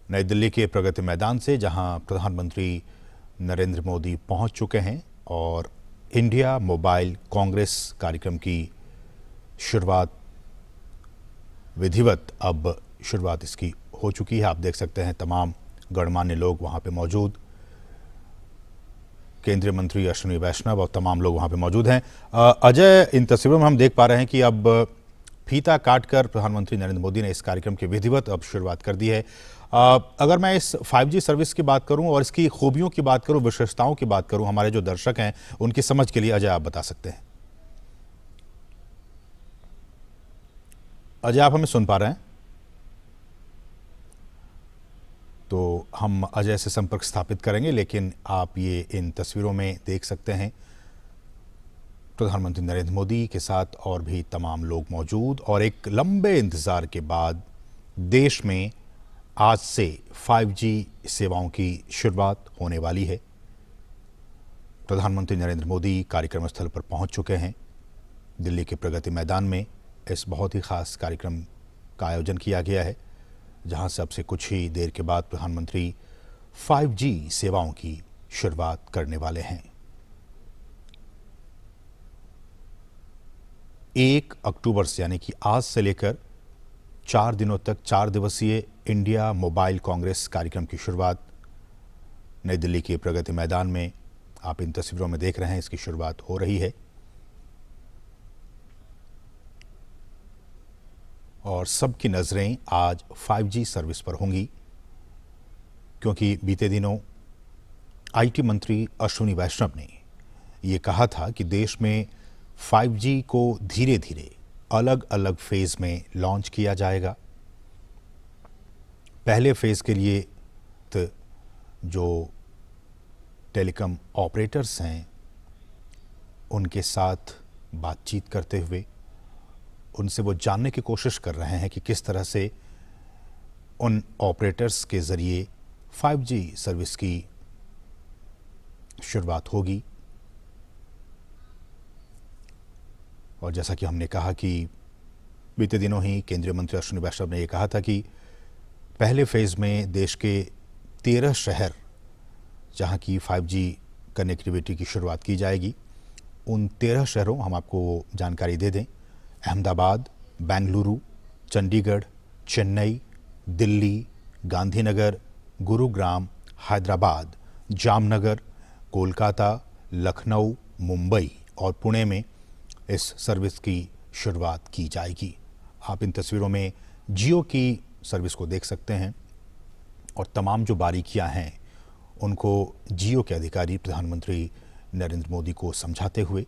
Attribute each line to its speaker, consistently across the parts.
Speaker 1: नई दिल्ली के प्रगति मैदान से, जहां प्रधानमंत्री नरेंद्र मोदी पहुंच चुके हैं और इंडिया मोबाइल कांग्रेस कार्यक्रम की शुरुआत विधिवत अब शुरुआत इसकी हो चुकी है। आप देख सकते हैं तमाम गणमान्य लोग वहां पे मौजूद, केंद्रीय मंत्री अश्विनी वैष्णव और तमाम लोग वहां पे मौजूद हैं। अजय, इन तस्वीरों में हम देख पा रहे हैं कि अब फीता काटकर प्रधानमंत्री नरेंद्र मोदी ने इस कार्यक्रम की विधिवत अब शुरुआत कर दी है। अगर मैं इस 5G सर्विस की बात करूं और इसकी खूबियों की बात करूं, विशेषताओं की बात करूं, हमारे जो दर्शक हैं उनकी समझ के लिए अजय आप बता सकते हैं। अजय, आप हमें सुन पा रहे हैं? तो हम अजय से संपर्क स्थापित करेंगे, लेकिन आप ये इन तस्वीरों में देख सकते हैं प्रधानमंत्री नरेंद्र मोदी के साथ और भी तमाम लोग मौजूद, और एक लंबे इंतजार के बाद देश में आज से 5G सेवाओं की शुरुआत होने वाली है। प्रधानमंत्री नरेंद्र मोदी कार्यक्रम स्थल पर पहुंच चुके हैं। दिल्ली के प्रगति मैदान में इस बहुत ही खास कार्यक्रम का आयोजन किया गया है, जहां से अब से कुछ ही देर के बाद प्रधानमंत्री 5G सेवाओं की शुरुआत करने वाले हैं। 1 अक्टूबर से, यानी कि आज से लेकर 4 दिनों तक 4 दिवसीय इंडिया मोबाइल कांग्रेस कार्यक्रम की शुरुआत नई दिल्ली के प्रगति मैदान में आप इन तस्वीरों में देख रहे हैं, इसकी शुरुआत हो रही है। और सबकी नजरें आज 5G सर्विस पर होंगी, क्योंकि बीते दिनों IT मंत्री अश्विनी वैष्णव ने ये कहा था कि देश में 5G को धीरे धीरे अलग अलग फेज में लॉन्च किया जाएगा। पहले फेज के लिए तो जो टेलीकॉम ऑपरेटर्स हैं उनके साथ बातचीत करते हुए उनसे वो जानने की कोशिश कर रहे हैं कि किस तरह से उन ऑपरेटर्स के ज़रिए 5G सर्विस की शुरुआत होगी। और जैसा कि हमने कहा कि बीते दिनों ही केंद्रीय मंत्री अश्विनी वैष्णव ने यह कहा था कि पहले फेज़ में देश के 13 शहर जहां की 5G कनेक्टिविटी की शुरुआत की जाएगी, उन 13 शहरों, हम आपको जानकारी दे दें, अहमदाबाद, बेंगलुरु, चंडीगढ़, चेन्नई, दिल्ली, गांधीनगर, गुरुग्राम, हैदराबाद, जामनगर, कोलकाता, लखनऊ, मुंबई और पुणे में इस सर्विस की शुरुआत की जाएगी। आप इन तस्वीरों में जियो की सर्विस को देख सकते हैं और तमाम जो बारीकियां हैं उनको जियो के अधिकारी प्रधानमंत्री नरेंद्र मोदी को समझाते हुए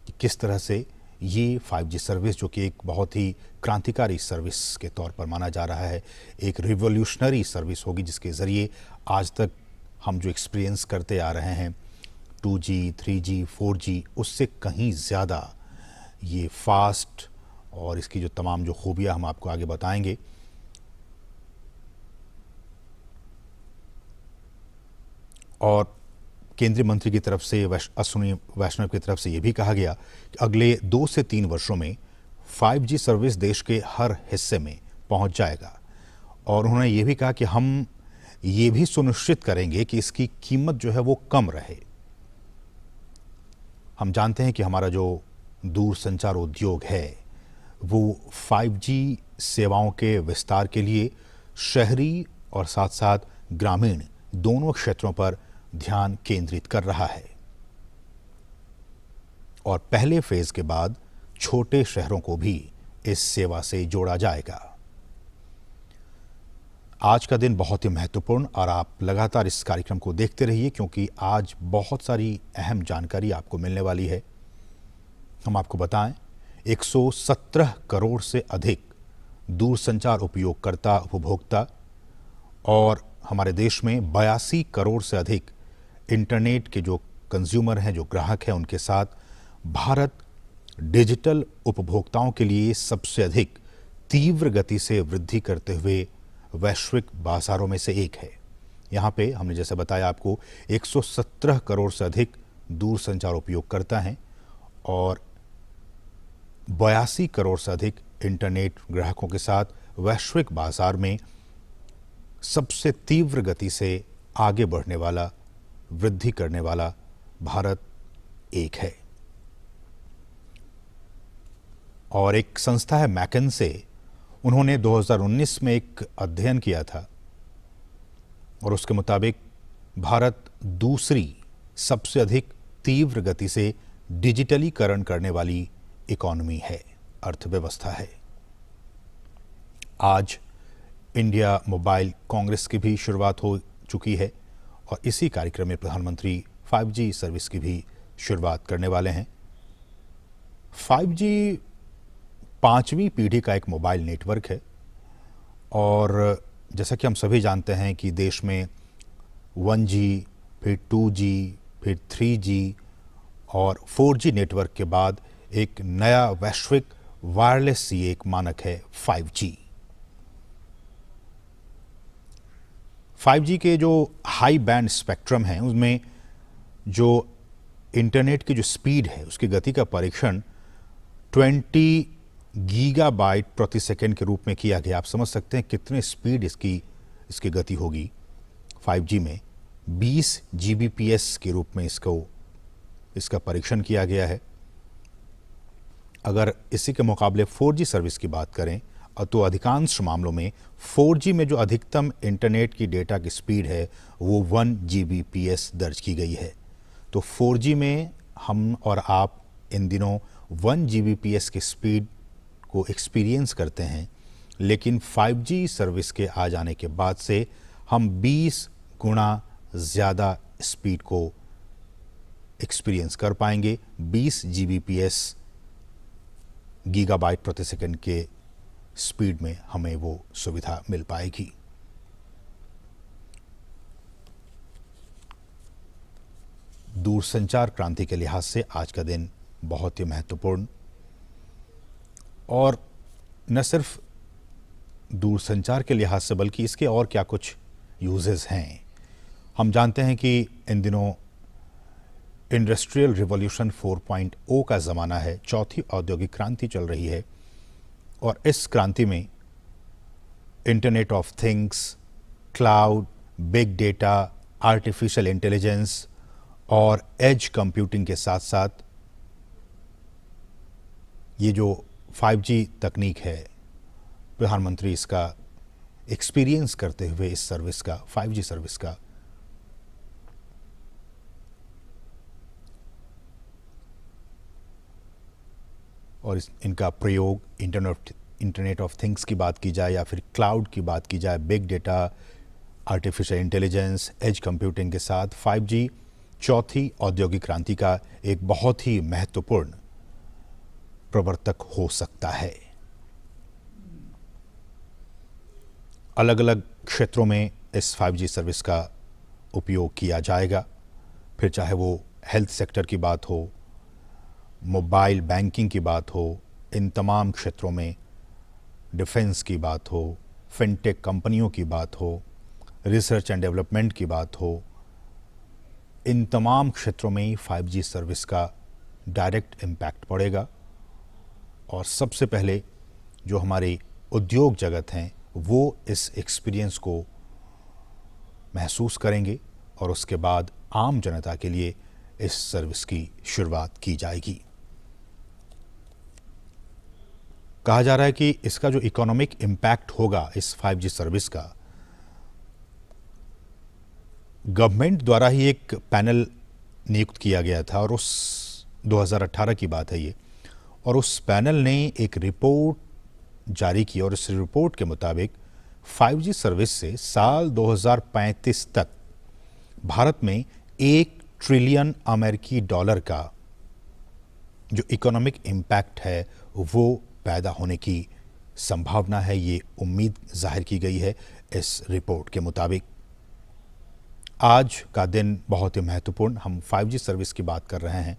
Speaker 1: कि किस तरह से ये 5G सर्विस, जो कि एक बहुत ही क्रांतिकारी सर्विस के तौर पर माना जा रहा है, एक रिवॉल्यूशनरी सर्विस होगी, जिसके ज़रिए आज तक हम जो एक्सपीरियंस करते आ रहे हैं 2G, 3G, 4G, उससे कहीं ज़्यादा ये फास्ट, और इसकी जो तमाम जो खूबियाँ हम आपको आगे बताएंगे। और केंद्रीय मंत्री की तरफ से, अश्विनी वैष्णव की तरफ से ये भी कहा गया कि अगले 2 से 3 वर्षों में 5G सर्विस देश के हर हिस्से में पहुंच जाएगा। और उन्होंने ये भी कहा कि हम ये भी सुनिश्चित करेंगे कि इसकी कीमत जो है वो कम रहे। हम जानते हैं कि हमारा जो दूरसंचार उद्योग है वो 5G सेवाओं के विस्तार के लिए शहरी और साथ साथ ग्रामीण दोनों क्षेत्रों पर ध्यान केंद्रित कर रहा है। और पहले फेज के बाद छोटे शहरों को भी इस सेवा से जोड़ा जाएगा। आज का दिन बहुत ही महत्वपूर्ण, और आप लगातार इस कार्यक्रम को देखते रहिए, क्योंकि आज बहुत सारी अहम जानकारी आपको मिलने वाली है। हम आपको बताएं, 117 करोड़ से अधिक दूरसंचार उपयोगकर्ता, उपभोक्ता, और हमारे देश में 82 करोड़ से अधिक इंटरनेट के जो कंज्यूमर हैं, जो ग्राहक हैं, उनके साथ भारत डिजिटल उपभोक्ताओं के लिए सबसे अधिक तीव्र गति से वृद्धि करते हुए वैश्विक बाजारों में से एक है। यहाँ पे हमने जैसे बताया आपको 117 करोड़ से अधिक दूरसंचार उपयोगकर्ता हैं और 82 करोड़ से अधिक इंटरनेट ग्राहकों के साथ वैश्विक बाजार में सबसे तीव्र गति से आगे बढ़ने वाला, वृद्धि करने वाला भारत एक है। और एक संस्था है मैकिन्से, उन्होंने 2019 में एक अध्ययन किया था और उसके मुताबिक भारत दूसरी सबसे अधिक तीव्र गति से डिजिटलीकरण करने वाली इकॉनमी है, अर्थव्यवस्था है। आज इंडिया मोबाइल कांग्रेस की भी शुरुआत हो चुकी है और इसी कार्यक्रम में प्रधानमंत्री 5G सर्विस की भी शुरुआत करने वाले हैं। 5G 5वीं पीढ़ी का एक मोबाइल नेटवर्क है और जैसा कि हम सभी जानते हैं कि देश में 1G, फिर 2G, फिर 3G और 4G नेटवर्क के बाद एक नया वैश्विक वायरलेस ये एक मानक है 5G। 5G के जो हाई बैंड स्पेक्ट्रम है उसमें जो इंटरनेट की जो स्पीड है उसकी गति का परीक्षण 20 गीगाबाइट प्रति सेकंड के रूप में किया गया। आप समझ सकते हैं कितने स्पीड इसकी गति होगी। 5G में 20 Gbps के रूप में इसका परीक्षण किया गया है। अगर इसी के मुकाबले 4G सर्विस की बात करें तो अधिकांश मामलों में 4G में जो अधिकतम इंटरनेट की डेटा की स्पीड है वो 1 Gbps दर्ज की गई है। तो 4G में हम और आप इन दिनों 1 Gbps की स्पीड को एक्सपीरियंस करते हैं, लेकिन 5G सर्विस के आ जाने के बाद से हम 20 गुना ज़्यादा स्पीड को एक्सपीरियंस कर पाएंगे। 20 Gbps गीगाबाइट प्रति सेकंड के स्पीड में हमें वो सुविधा मिल पाएगी। दूरसंचार क्रांति के लिहाज से आज का दिन बहुत ही महत्वपूर्ण, और न सिर्फ दूरसंचार के लिहाज से बल्कि इसके और क्या कुछ यूजेस हैं। हम जानते हैं कि इन दिनों इंडस्ट्रियल रिवॉल्यूशन 4.0 का ज़माना है, चौथी औद्योगिक क्रांति चल रही है और इस क्रांति में internet of things, cloud, big data, artificial intelligence और एज कंप्यूटिंग के साथ साथ ये जो 5G तकनीक है, प्रधानमंत्री इसका एक्सपीरियंस करते हुए इस सर्विस का, 5G सर्विस का और इनका प्रयोग इंटरनेट ऑफ थिंग्स की बात की जाए या फिर क्लाउड की बात की जाए, big data, artificial intelligence, edge computing के साथ 5G चौथी औद्योगिक क्रांति का एक बहुत ही महत्वपूर्ण प्रवर्तक हो सकता है। अलग अलग क्षेत्रों में इस 5G सर्विस का उपयोग किया जाएगा, फिर चाहे वो हेल्थ सेक्टर की बात हो, मोबाइल बैंकिंग की बात हो, इन तमाम क्षेत्रों में डिफेंस की बात हो, फिनटेक कंपनियों की बात हो, रिसर्च एंड डेवलपमेंट की बात हो, इन तमाम क्षेत्रों में 5G सर्विस का डायरेक्ट इम्पैक्ट पड़ेगा। और सबसे पहले जो हमारे उद्योग जगत हैं वो इस एक्सपीरियंस को महसूस करेंगे और उसके बाद आम जनता के लिए इस सर्विस की शुरुआत की जाएगी। कहा जा रहा है कि इसका जो इकोनॉमिक इम्पैक्ट होगा इस 5G सर्विस का, गवर्नमेंट द्वारा ही एक पैनल नियुक्त किया गया था और उस 2018 की बात है ये, और उस पैनल ने एक रिपोर्ट जारी की और इस रिपोर्ट के मुताबिक 5G सर्विस से साल 2035 तक भारत में $1 ट्रिलियन अमेरिकी डॉलर का जो इकोनॉमिक इम्पैक्ट है वो पैदा होने की संभावना है। ये उम्मीद जाहिर की गई है इस रिपोर्ट के मुताबिक। आज का दिन बहुत ही महत्वपूर्ण, हम 5G सर्विस की बात कर रहे हैं,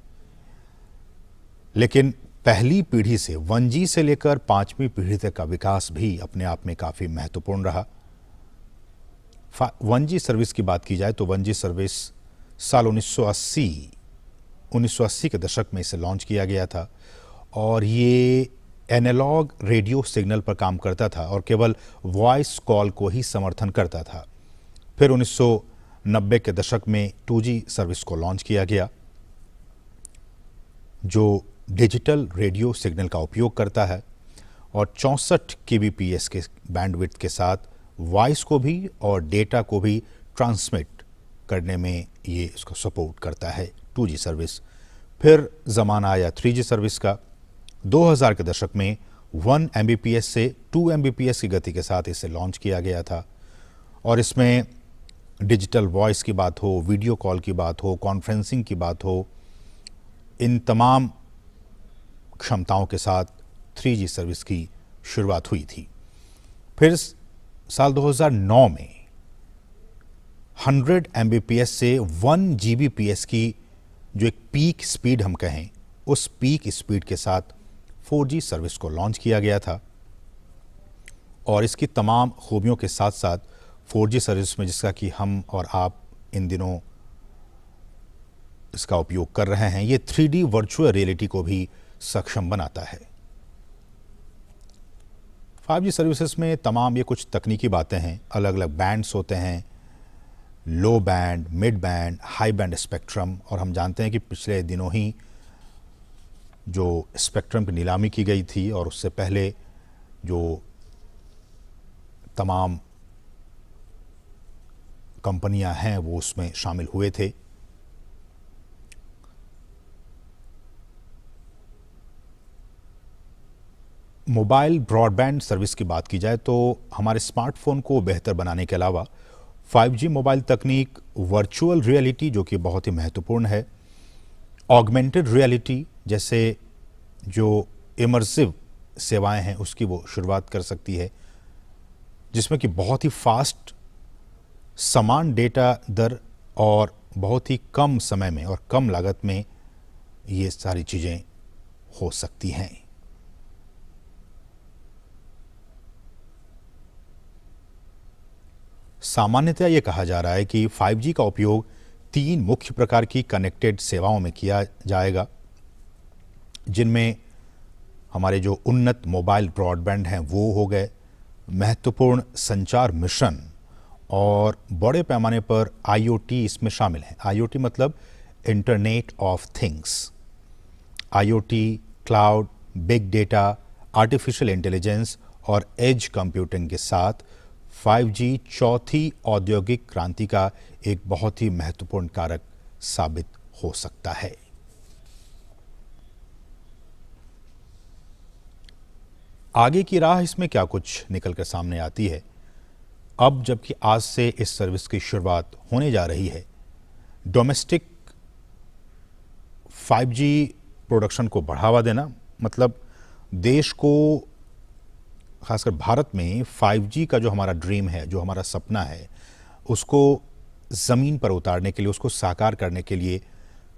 Speaker 1: लेकिन पहली पीढ़ी से 1G से लेकर 5वीं पीढ़ी तक का विकास भी अपने आप में काफ़ी महत्वपूर्ण रहा। 1G सर्विस की बात की जाए तो 1G सर्विस साल 1980 के दशक में इसे लॉन्च किया गया था और ये एनालॉग रेडियो सिग्नल पर काम करता था और केवल वॉइस कॉल को ही समर्थन करता था। फिर 1990 के दशक में 2G सर्विस को लॉन्च किया गया, जो डिजिटल रेडियो सिग्नल का उपयोग करता है और 64 kbps के बैंडविड्थ के साथ वॉइस को भी और डेटा को भी ट्रांसमिट करने में ये इसको सपोर्ट करता है 2G सर्विस। फिर ज़माना आया 3G सर्विस का। 2000 के दशक में 1 Mbps से 2 Mbps की गति के साथ इसे लॉन्च किया गया था और इसमें डिजिटल वॉइस की बात हो, वीडियो कॉल की बात हो, कॉन्फ्रेंसिंग की बात हो, इन तमाम क्षमताओं के साथ 3G सर्विस की शुरुआत हुई थी। फिर साल 2009 में 100 Mbps से 1 Gbps की जो एक पीक स्पीड हम कहें, उस पीक स्पीड के साथ 4G सर्विस को लॉन्च किया गया था और इसकी तमाम खूबियों के साथ साथ 4G सर्विस में, जिसका कि हम और आप इन दिनों इसका उपयोग कर रहे हैं, ये 3D वर्चुअल रियलिटी को भी सक्षम बनाता है। 5G सर्विसेज में तमाम ये कुछ तकनीकी बातें हैं, अलग अलग बैंड्स होते हैं, लो band, mid band, high band spectrum, और हम जानते हैं कि पिछले दिनों ही जो स्पेक्ट्रम की नीलामी की गई थी और उससे पहले जो तमाम कंपनियां हैं वो उसमें शामिल हुए थे। मोबाइल ब्रॉडबैंड सर्विस की बात की जाए तो हमारे स्मार्टफोन को बेहतर बनाने के अलावा 5G मोबाइल तकनीक, वर्चुअल रियलिटी जो कि बहुत ही महत्वपूर्ण है, ऑगमेंटेड रियलिटी जैसे जो इमर्सिव सेवाएं हैं उसकी वो शुरुआत कर सकती है, जिसमें कि बहुत ही फास्ट, समान डेटा दर और बहुत ही कम समय में और कम लागत में ये सारी चीज़ें हो सकती हैं। सामान्यतः ये कहा जा रहा है कि 5G का उपयोग 3 मुख्य प्रकार की कनेक्टेड सेवाओं में किया जाएगा, जिनमें हमारे जो उन्नत मोबाइल ब्रॉडबैंड हैं वो हो गए, महत्वपूर्ण संचार मिशन और बड़े पैमाने पर IoT इसमें शामिल है। IoT मतलब internet of things. IoT, cloud, big data, artificial intelligence और एज कंप्यूटिंग के साथ 5G चौथी औद्योगिक क्रांति का एक बहुत ही महत्वपूर्ण कारक साबित हो सकता है। आगे की राह इसमें क्या कुछ निकल कर सामने आती है, अब जबकि आज से इस सर्विस की शुरुआत होने जा रही है, डोमेस्टिक 5G प्रोडक्शन को बढ़ावा देना, मतलब देश को, खासकर भारत में 5G का जो हमारा ड्रीम है, जो हमारा सपना है, उसको ज़मीन पर उतारने के लिए, उसको साकार करने के लिए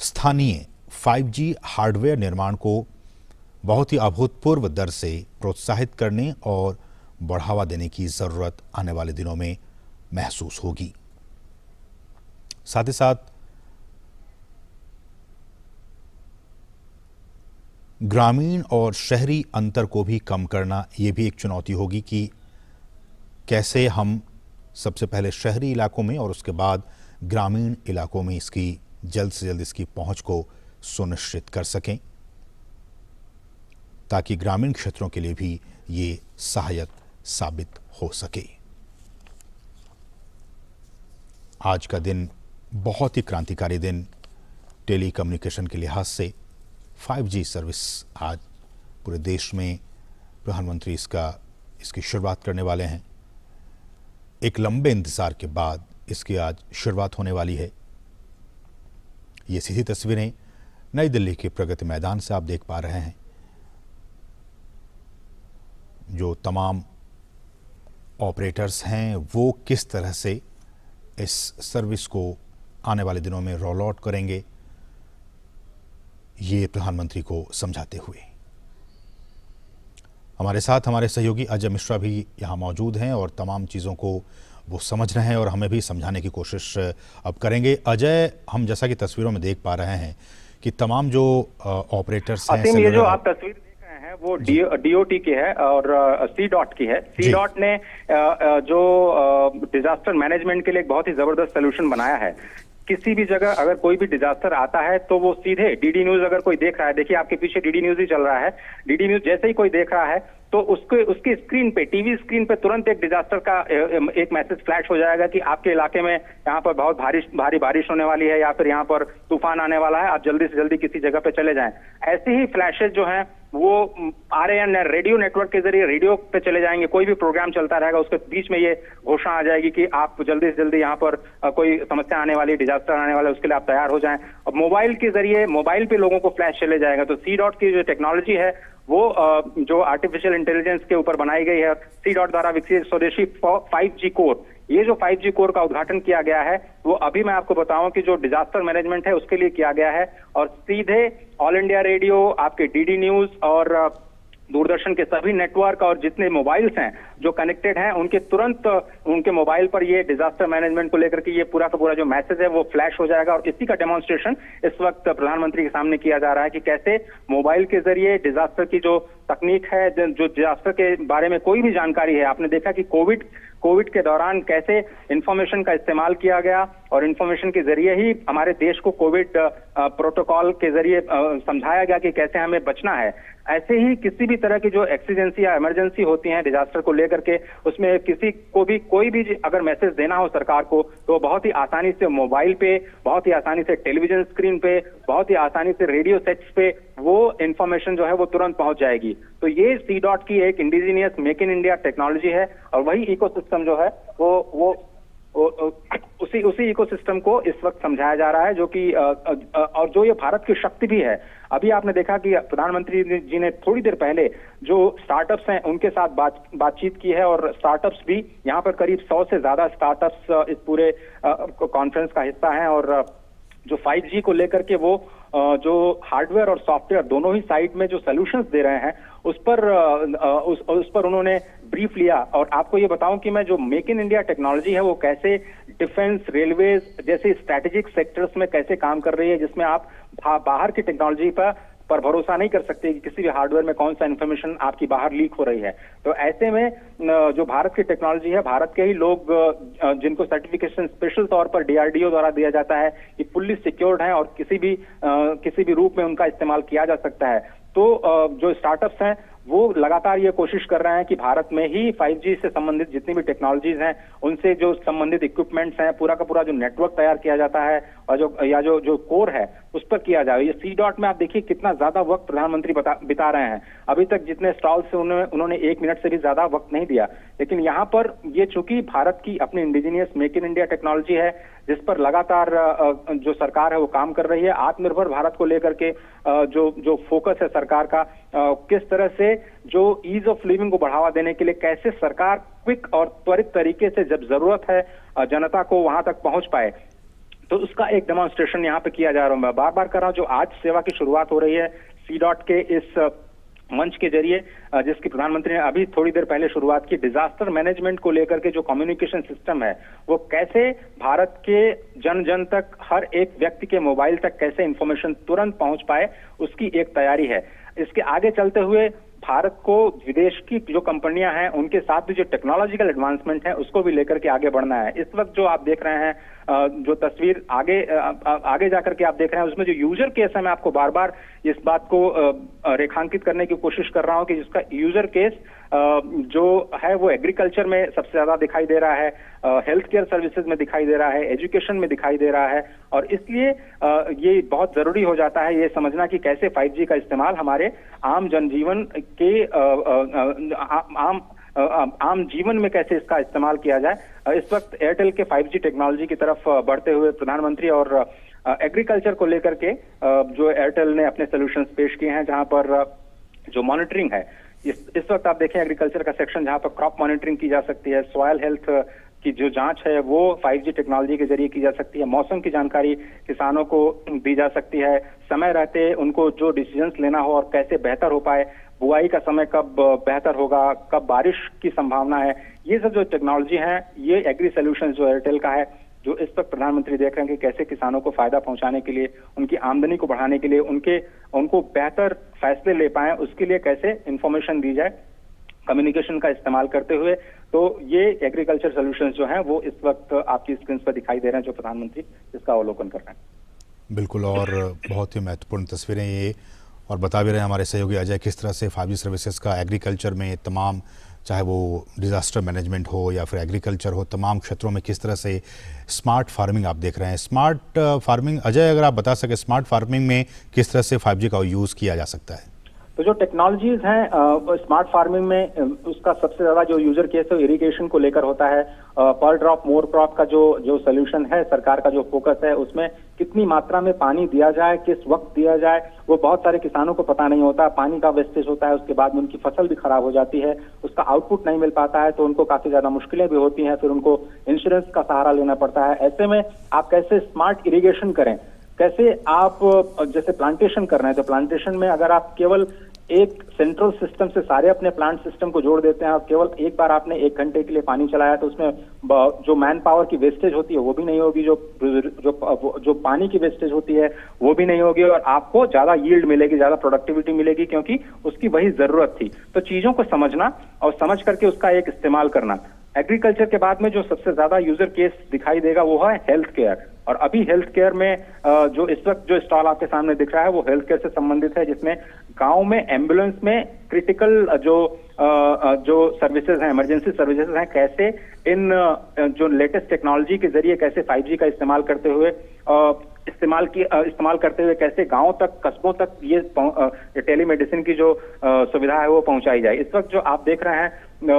Speaker 1: स्थानीय 5G हार्डवेयर निर्माण को बहुत ही अभूतपूर्व दर से प्रोत्साहित करने और बढ़ावा देने की ज़रूरत आने वाले दिनों में महसूस होगी। साथ ही साथ ग्रामीण और शहरी अंतर को भी कम करना, ये भी एक चुनौती होगी कि कैसे हम सबसे पहले शहरी इलाकों में और उसके बाद ग्रामीण इलाकों में इसकी जल्द से जल्द इसकी पहुंच को सुनिश्चित कर सकें, ताकि ग्रामीण क्षेत्रों के लिए भी ये सहायक साबित हो सके। आज का दिन बहुत ही क्रांतिकारी दिन टेली कम्युनिकेशन के लिहाज से। 5G सर्विस आज पूरे देश में प्रधानमंत्री इसकी शुरुआत करने वाले हैं। एक लंबे इंतजार के बाद इसकी आज शुरुआत होने वाली है। ये सीधी तस्वीरें नई दिल्ली के प्रगति मैदान से आप देख पा रहे हैं, जो तमाम ऑपरेटर्स हैं वो किस तरह से इस सर्विस को आने वाले दिनों में रोल आउट करेंगे, ये प्रधानमंत्री को समझाते हुए। हमारे साथ हमारे सहयोगी अजय मिश्रा भी यहाँ मौजूद हैं और तमाम चीज़ों को वो समझ रहे हैं और हमें भी समझाने की कोशिश अब करेंगे। अजय, हम जैसा कि तस्वीरों में देख पा रहे हैं कि तमाम जो ऑपरेटर्स हैं,
Speaker 2: ये जो आप तस्वीर देख रहे है वो डीओटी की है और सी डॉट की है। सी डॉट ने जो डिजास्टर मैनेजमेंट के लिए एक बहुत ही जबरदस्त सोल्यूशन बनाया है। किसी भी जगह अगर कोई भी डिजास्टर आता है तो वो सीधे डीडी न्यूज अगर कोई देख रहा है, देखिए आपके पीछे डीडी न्यूज ही चल रहा है, डीडी न्यूज जैसे ही कोई देख रहा है तो उसकी स्क्रीन पे, टीवी स्क्रीन पे तुरंत एक डिजास्टर का एक मैसेज फ्लैश हो जाएगा कि आपके इलाके में यहाँ पर बहुत भारी बारिश होने वाली है या फिर यहाँ पर तूफान आने वाला है, आप जल्दी से जल्दी किसी जगह पे चले जाएं। ऐसे ही फ्लैशेज जो हैं वो RAN रेडियो नेटवर्क के जरिए रेडियो पे चले जाएंगे। कोई भी प्रोग्राम चलता रहेगा उसके बीच में ये घोषणा आ जाएगी कि आप जल्दी से जल्दी यहाँ पर कोई समस्या आने वाली, डिजास्टर आने वाला है, उसके लिए आप तैयार हो जाएं। अब मोबाइल के जरिए मोबाइल पे लोगों को फ्लैश चले जाएगा। तो सी डॉट की जो टेक्नोलॉजी है वो जो आर्टिफिशियल इंटेलिजेंस के ऊपर बनाई गई है, सी डॉट द्वारा विकसित स्वदेशी 5G कोर, ये जो 5G कोर का उद्घाटन किया गया है वो अभी मैं आपको बताऊं कि जो डिजास्टर मैनेजमेंट है उसके लिए किया गया है और सीधे ऑल इंडिया रेडियो, आपके डीडी न्यूज और दूरदर्शन के सभी नेटवर्क और जितने मोबाइल्स हैं जो कनेक्टेड हैं उनके तुरंत उनके मोबाइल पर ये डिजास्टर मैनेजमेंट को लेकर के ये पूरा का पूरा जो मैसेज है वो फ्लैश हो जाएगा। और इसी का डेमोन्स्ट्रेशन इस वक्त प्रधानमंत्री के सामने किया जा रहा है कि कैसे मोबाइल के जरिए डिजास्टर की जो तकनीक है, जो डिजास्टर के बारे में कोई भी जानकारी है, आपने देखा कि कोविड के दौरान कैसे इंफॉर्मेशन का इस्तेमाल किया गया और इंफॉर्मेशन के जरिए ही हमारे देश को कोविड प्रोटोकॉल के जरिए समझाया गया कि कैसे हमें बचना है। ऐसे ही किसी भी तरह की जो एक्सीडेंसी या इमरजेंसी होती है डिजास्टर को लेकर के, उसमें किसी को भी कोई भी अगर मैसेज देना हो सरकार को तो बहुत ही आसानी से मोबाइल पे, बहुत ही आसानी से टेलीविजन स्क्रीन पे, बहुत ही आसानी से रेडियो सेट्स पे वो इंफॉर्मेशन जो है वो तुरंत पहुंच जाएगी। तो ये सी डॉट की एक indigenous make in India technology है और वही इकोसिस्टम जो है वो उसी इकोसिस्टम को इस वक्त समझाया जा रहा है, जो कि और जो ये भारत की शक्ति भी है। अभी आपने देखा कि प्रधानमंत्री जी ने थोड़ी देर पहले जो स्टार्टअप्स हैं उनके साथ बातचीत की है और स्टार्टअप्स भी यहाँ पर करीब 100 से ज्यादा स्टार्टअप्स इस पूरे कॉन्फ्रेंस का हिस्सा हैं और जो 5G को लेकर के वो जो हार्डवेयर और सॉफ्टवेयर दोनों ही साइड में जो सॉल्यूशंस दे रहे हैं उस पर उन्होंने ब्रीफ लिया। और आपको ये बताऊं कि मैं जो मेक इन इंडिया टेक्नोलॉजी है वो कैसे डिफेंस, रेलवेज जैसे स्ट्रैटेजिक सेक्टर्स में कैसे काम कर रही है, जिसमें आप बाहर की टेक्नोलॉजी पर भरोसा नहीं कर सकते कि किसी भी हार्डवेयर में कौन सा इंफॉर्मेशन आपकी बाहर लीक हो रही है। तो ऐसे में जो भारत की टेक्नोलॉजी है, भारत के ही लोग जिनको सर्टिफिकेशन स्पेशल तौर पर DRDO द्वारा दिया जाता है कि फुल्ली सिक्योर्ड है और किसी भी रूप में उनका इस्तेमाल किया जा सकता है। तो जो स्टार्टअप्स हैं वो लगातार ये कोशिश कर रहे हैं कि भारत में ही 5G से संबंधित जितनी भी टेक्नोलॉजीज हैं उनसे जो संबंधित इक्विपमेंट्स हैं, पूरा का पूरा जो नेटवर्क तैयार किया जाता है और जो कोर है उस पर किया जाए। ये सी डॉट में आप देखिए कितना ज्यादा वक्त प्रधानमंत्री बिता रहे हैं। अभी तक जितने स्टॉल से उन्होंने 1 मिनट से भी ज्यादा वक्त नहीं दिया, लेकिन यहाँ पर ये चूंकि भारत की अपनी indigenous make in India technology है जिस पर लगातार जो सरकार है वो काम कर रही है। आत्मनिर्भर भारत को लेकर के जो फोकस है सरकार का, किस तरह से जो ईज ऑफ लिविंग को बढ़ावा देने के लिए कैसे सरकार क्विक और त्वरित तरीके से जब जरूरत है जनता को वहां तक पहुंच पाए, तो उसका एक डेमोन्स्ट्रेशन यहाँ पे किया जा रहा है। मैं बार बार कर रहा हूं, जो आज सेवा की शुरुआत हो रही है सी डॉट के इस मंच के जरिए, जिसकी प्रधानमंत्री ने अभी थोड़ी देर पहले शुरुआत की, डिजास्टर मैनेजमेंट को लेकर के जो कम्युनिकेशन सिस्टम है वो कैसे भारत के जन जन तक, हर एक व्यक्ति के मोबाइल तक कैसे इंफॉर्मेशन तुरंत पहुंच पाए, उसकी एक तैयारी है। इसके आगे चलते हुए भारत को विदेश की जो कंपनियां हैं उनके साथ भी जो टेक्नोलॉजिकल एडवांसमेंट है उसको भी लेकर के आगे बढ़ना है। इस वक्त जो आप देख रहे हैं, जो तस्वीर आगे जाकर के आप देख रहे हैं, उसमें जो यूजर केस है, मैं आपको बार बार इस बात को रेखांकित करने की कोशिश कर रहा हूं कि जिसका यूजर केस जो है वो एग्रीकल्चर में सबसे ज्यादा दिखाई दे रहा है, हेल्थ केयर सर्विसेज में दिखाई दे रहा है, एजुकेशन में दिखाई दे रहा है। और इसलिए ये बहुत जरूरी हो जाता है ये समझना कि कैसे 5G का इस्तेमाल हमारे आम जनजीवन के आम जीवन में कैसे इसका इस्तेमाल किया जाए। इस वक्त एयरटेल के 5G टेक्नोलॉजी की तरफ बढ़ते हुए प्रधानमंत्री और एग्रीकल्चर को लेकर के जो एयरटेल ने अपने सोल्यूशंस पेश किए हैं, जहां पर जो मॉनिटरिंग है, इस वक्त आप देखें एग्रीकल्चर का सेक्शन जहां पर क्रॉप मॉनिटरिंग की जा सकती है, सॉइल हेल्थ की जो जांच है वो 5G टेक्नोलॉजी के जरिए की जा सकती है, मौसम की जानकारी किसानों को दी जा सकती है, समय रहते उनको जो डिसीजंस लेना हो और कैसे बेहतर हो पाए, बुआई का समय कब बेहतर होगा, कब बारिश की संभावना है, ये सब जो टेक्नोलॉजी है, ये एग्री सोल्यूशंस जो एयरटेल का है जो इस वक्त प्रधानमंत्री देख रहे हैं कि कैसे किसानों को फायदा पहुंचाने के लिए, उनकी आमदनी को बढ़ाने के लिए, उनको बेहतर फैसले ले पाए, उसके लिए कैसे इंफॉर्मेशन दी जाए कम्युनिकेशन का इस्तेमाल करते हुए। तो ये एग्रीकल्चर सॉल्यूशंस जो हैं वो इस वक्त आपकी स्क्रीन पर दिखाई दे रहे हैं, जो प्रधानमंत्री इसका अवलोकन कर रहे हैं।
Speaker 1: बिल्कुल, और बहुत ही महत्वपूर्ण तस्वीरें ये, और बता भी रहे हैं हमारे सहयोगी अजय किस तरह से 5G सर्विसेज का एग्रीकल्चर में तमाम, चाहे वो डिजास्टर मैनेजमेंट हो या फिर एग्रीकल्चर हो, तमाम क्षेत्रों में किस तरह से स्मार्ट फार्मिंग आप देख रहे हैं। स्मार्ट फार्मिंग, अजय अगर आप बता सके स्मार्ट फार्मिंग में किस तरह से 5G का यूज़ किया जा सकता है।
Speaker 2: तो जो टेक्नोलॉजीज हैं स्मार्ट फार्मिंग में, उसका सबसे ज्यादा जो यूजर केस है इरिगेशन को लेकर होता है। पर ड्रॉप मोर क्रॉप का जो सोल्यूशन है, सरकार का जो फोकस है उसमें कितनी मात्रा में पानी दिया जाए, किस वक्त दिया जाए, वो बहुत सारे किसानों को पता नहीं होता। पानी का वेस्टेज होता है, उसके बाद में उनकी फसल भी खराब हो जाती है, उसका आउटपुट नहीं मिल पाता है, तो उनको काफी ज्यादा मुश्किलें भी होती हैं, फिर उनको इंश्योरेंस का सहारा लेना पड़ता है। ऐसे में आप कैसे स्मार्ट इरिगेशन करें, कैसे आप जैसे प्लांटेशन कर रहे हैं, तो प्लांटेशन में अगर आप केवल एक सेंट्रल सिस्टम से सारे अपने प्लांट सिस्टम को जोड़ देते हैं और केवल एक बार आपने 1 घंटे के लिए पानी चलाया, तो उसमें जो मैन पावर की वेस्टेज होती है वो भी नहीं होगी, जो पानी की वेस्टेज होती है वो भी नहीं होगी, और आपको ज्यादा यील्ड मिलेगी, ज्यादा प्रोडक्टिविटी मिलेगी, क्योंकि उसकी वही जरूरत थी। तो चीजों को समझना और समझ करके उसका एक इस्तेमाल करना। एग्रीकल्चर के बाद में जो सबसे ज्यादा यूजर केस दिखाई देगा वो है हेल्थ केयर, और अभी हेल्थ केयर में जो इस वक्त जो स्टॉल आपके सामने दिख रहा है वो हेल्थ केयर से संबंधित है, जिसमें गांव में एम्बुलेंस में क्रिटिकल जो सर्विसेज हैं, इमरजेंसी सर्विसेज हैं, कैसे इन जो लेटेस्ट टेक्नोलॉजी के जरिए कैसे 5G का इस्तेमाल करते हुए कैसे गांव तक, कस्बों तक ये टेलीमेडिसिन की जो सुविधा है वो पहुंचाई जाए। इस वक्त जो आप देख रहे हैं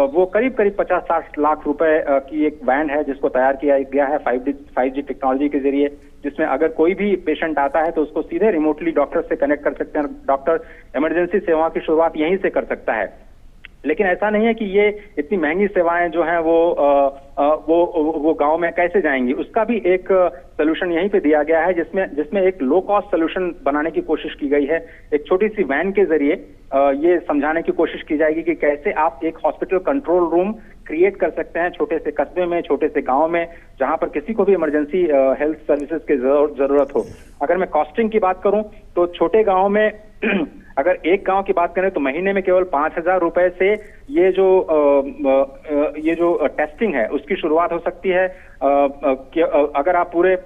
Speaker 2: वो करीब 50-60 लाख रुपए की एक वैन है जिसको तैयार किया गया है 5G टेक्नोलॉजी के जरिए, जिसमें अगर कोई भी पेशेंट आता है तो उसको सीधे रिमोटली डॉक्टर से कनेक्ट कर सकते हैं। डॉक्टर इमरजेंसी सेवाओं की शुरुआत यहीं से कर सकता है। लेकिन ऐसा नहीं है कि ये इतनी महंगी सेवाएं जो हैं वो गांव में कैसे जाएंगी, उसका भी एक सोल्यूशन यहीं पे दिया गया है, जिसमें एक लो कॉस्ट सोल्यूशन बनाने की कोशिश की गई है। एक छोटी सी वैन के जरिए ये समझाने की कोशिश की जाएगी कि कैसे आप एक हॉस्पिटल कंट्रोल रूम क्रिएट कर सकते हैं छोटे से कस्बे में, छोटे से गांव में, जहां पर किसी को भी इमरजेंसी हेल्थ सर्विसेज की जरूरत हो। अगर मैं कॉस्टिंग की बात करूं तो छोटे गांव में अगर एक गांव की बात करें तो महीने में केवल 5,000 रुपए से ये जो टेस्टिंग है उसकी शुरुआत हो सकती है। अगर आप पूरे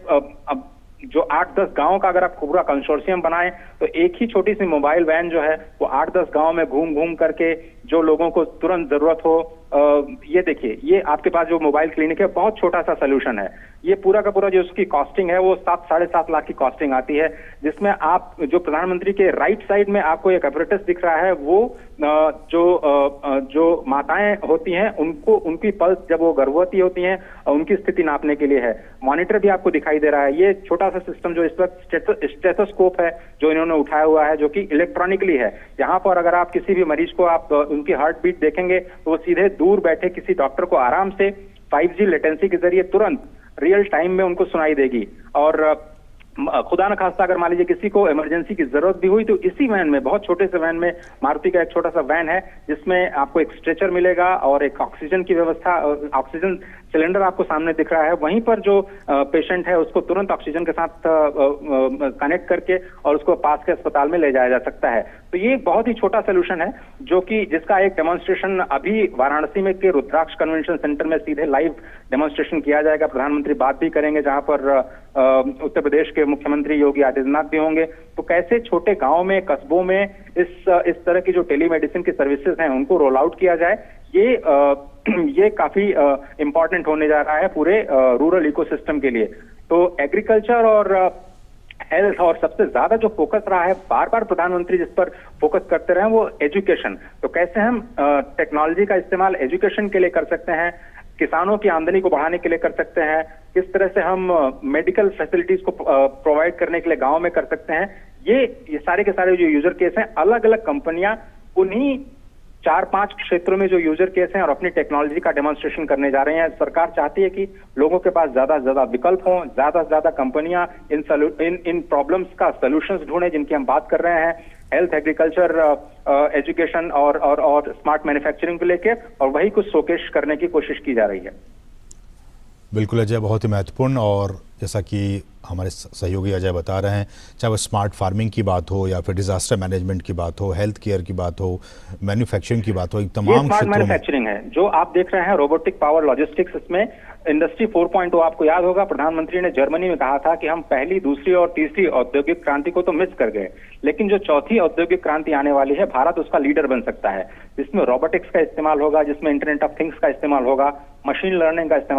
Speaker 2: जो 8-10 गांव का अगर आप पूरा कंसोर्शियम बनाएं तो एक ही छोटी सी मोबाइल वैन जो है वो 8-10 गांव में घूम करके जो लोगों को तुरंत जरूरत हो, ये देखिए, ये आपके पास जो मोबाइल क्लिनिक है बहुत छोटा सा सोल्यूशन है। ये पूरा का पूरा जो उसकी कॉस्टिंग है वो 7-7.5 लाख की कॉस्टिंग आती है, जिसमें आप जो प्रधानमंत्री के राइट साइड में आपको एक एपरेटस दिख रहा है, वो जो माताएं होती हैं उनको उनकी पल्स जब वो गर्भवती होती हैं उनकी स्थिति नापने के लिए है। मॉनिटर भी आपको दिखाई दे रहा है। ये छोटा सा सिस्टम जो इस वक्त स्टेथोस्कोप है जो इन्होंने उठाया हुआ है, जो कि इलेक्ट्रॉनिकली है। यहाँ पर अगर आप किसी भी मरीज को आप उनकी हार्ट बीट देखेंगे तो वो सीधे दूर बैठे किसी डॉक्टर को आराम से 5G लेटेंसी के जरिए तुरंत रियल टाइम में उनको सुनाई देगी। और खुदा न खास्ता अगर मान लीजिए किसी को इमरजेंसी की जरूरत भी हुई तो इसी वैन में, बहुत छोटे से वैन में, मारुति का एक छोटा सा वैन है जिसमें आपको एक स्ट्रेचर मिलेगा और एक ऑक्सीजन की व्यवस्था, ऑक्सीजन सिलेंडर आपको सामने दिख रहा है। वहीं पर जो पेशेंट है उसको तुरंत ऑक्सीजन के साथ कनेक्ट करके और उसको पास के अस्पताल में ले जाया जा सकता है। तो ये बहुत ही छोटा सोल्यूशन है जो कि जिसका एक डेमोन्स्ट्रेशन अभी वाराणसी में के रुद्राक्ष कन्वेंशन सेंटर में सीधे लाइव डेमोन्स्ट्रेशन किया जाएगा। प्रधानमंत्री बात भी करेंगे जहां पर उत्तर प्रदेश के मुख्यमंत्री योगी आदित्यनाथ भी होंगे। तो कैसे छोटे गांव में, कस्बों में इस तरह की जो टेलीमेडिसिन की सर्विसेज हैं उनको रोल आउट किया जाए, ये काफी इंपॉर्टेंट होने जा रहा है पूरे रूरल इकोसिस्टम के लिए। तो एग्रीकल्चर और हेल्थ, और सबसे ज्यादा जो फोकस रहा है, बार बार प्रधानमंत्री जिस पर फोकस करते रहे, वो एजुकेशन। तो कैसे हम टेक्नोलॉजी का इस्तेमाल एजुकेशन के लिए कर सकते हैं, किसानों की आमदनी को बढ़ाने के लिए कर सकते हैं, किस तरह से हम मेडिकल फैसिलिटीज को प्रोवाइड करने के लिए गांव में कर सकते हैं। ये सारे के सारे जो यूजर केस हैं, अलग अलग कंपनियां उन्हीं 4-5 क्षेत्रों में जो यूजर केस हैं और अपनी टेक्नोलॉजी का डेमोन्स्ट्रेशन करने जा रहे हैं। सरकार चाहती है कि लोगों के पास ज्यादा से ज्यादा विकल्प हों, ज्यादा से ज्यादा कंपनियां इन प्रॉब्लम्स का सॉल्यूशंस ढूंढें जिनकी हम बात कर रहे हैं, हेल्थ, एग्रीकल्चर, एजुकेशन और स्मार्ट मैन्युफैक्चरिंग को लेकर, और वही कुछ शोकेश करने की कोशिश की जा रही है।
Speaker 1: बिल्कुल अजय, बहुत ही महत्वपूर्ण। और जैसा कि हमारे सहयोगी अजय बता रहे हैं, चाहे वो स्मार्ट फार्मिंग की बात हो या फिर डिजास्टर मैनेजमेंट की बात हो, हेल्थ केयर की बात हो, मैन्युफैक्चरिंग की बात हो,
Speaker 2: ये
Speaker 1: तमाम
Speaker 2: स्मार्ट
Speaker 1: क्षेत्रों में।
Speaker 2: मैन्युफैक्चरिंग है जो आप देख रहे हैं, रोबोटिक पावर लॉजिस्टिक्स। इसमें इंडस्ट्री 4.0, आपको याद होगा प्रधानमंत्री ने जर्मनी में कहा था कि हम पहली, दूसरी और तीसरी औद्योगिक क्रांति को तो मिस कर गए, लेकिन जो चौथी औद्योगिक क्रांति आने वाली है, भारत उसका लीडर बन सकता है, जिसमें रोबोटिक्स का इस्तेमाल होगा, जिसमें इंटरनेट ऑफ थिंग्स का इस्तेमाल होगा, मशीन लर्निंग का इस्तेमाल